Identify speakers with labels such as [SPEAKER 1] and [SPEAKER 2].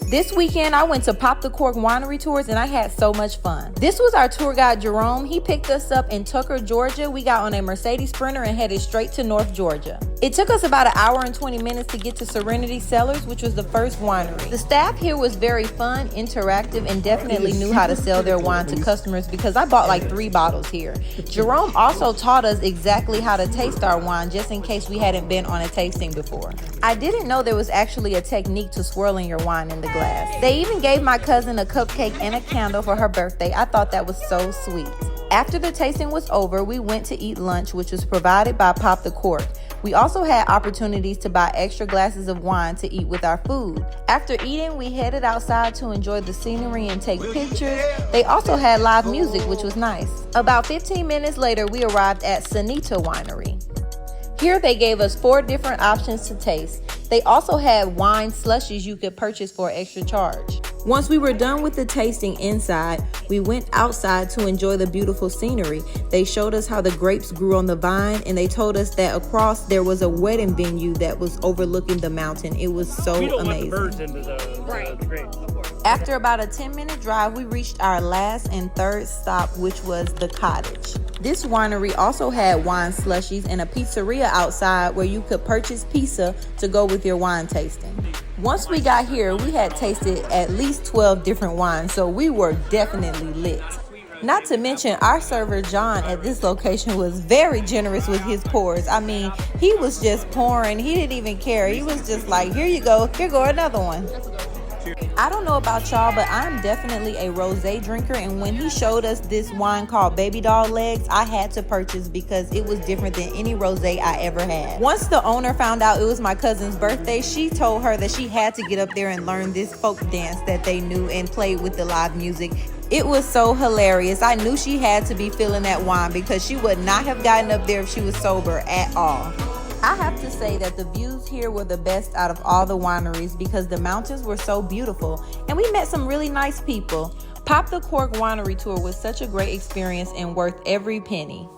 [SPEAKER 1] This weekend, I went to Pop the Cork Winery tours and I had so much fun. This was our tour guide, Jerome. He picked us up in Tucker, Georgia. We got on a Mercedes Sprinter and headed straight to North Georgia. It took us about an hour and 20 minutes to get to Serenity Cellars, which was the first winery. The staff here was very fun, interactive, and definitely knew how to sell their wine to customers because I bought like 3 bottles here. Jerome also taught us exactly how to taste our wine just in case we hadn't been on a tasting before. I didn't know there was actually a technique to swirling your wine in the glass. They even gave my cousin a cupcake and a candle for her birthday. I thought that was so sweet. After the tasting was over, we went to eat lunch, which was provided by Pop the Cork. We also had opportunities to buy extra glasses of wine to eat with our food. After eating, we headed outside to enjoy the scenery and take pictures. They also had live music, which was nice. About 15 minutes later, we arrived at Sanita Winery. Here they gave us 4 different options to taste. They also had wine slushies you could purchase for an extra charge. Once we were done with the tasting inside, we went outside to enjoy the beautiful scenery. They showed us how the grapes grew on the vine, and they told us that across there was a wedding venue that was overlooking the mountain. It was so amazing.
[SPEAKER 2] We don't let the birds into the grapes.
[SPEAKER 1] After about a 10-minute drive, we reached our last and third stop, which was the Cottage. This winery also had wine slushies and a pizzeria outside where you could purchase pizza to go with your wine tasting. Once we got here, we had tasted at least 12 different wines, so we were definitely lit. Not to mention, our server John at this location was very generous with his pours. I mean, he was just pouring. He didn't even care. He was just like, here you go. Here go another one. I don't know about y'all, but I'm definitely a rosé drinker, and when he showed us this wine called Baby Doll Legs, I had to purchase because it was different than any rosé I ever had. Once the owner found out it was my cousin's birthday, she told her that she had to get up there and learn this folk dance that they knew and play with the live music. It was so hilarious. I knew she had to be feeling that wine because she would not have gotten up there if she was sober at all. I have to say that the views here were the best out of all the wineries because the mountains were so beautiful and we met some really nice people. Pop the Cork Winery tour was such a great experience and worth every penny.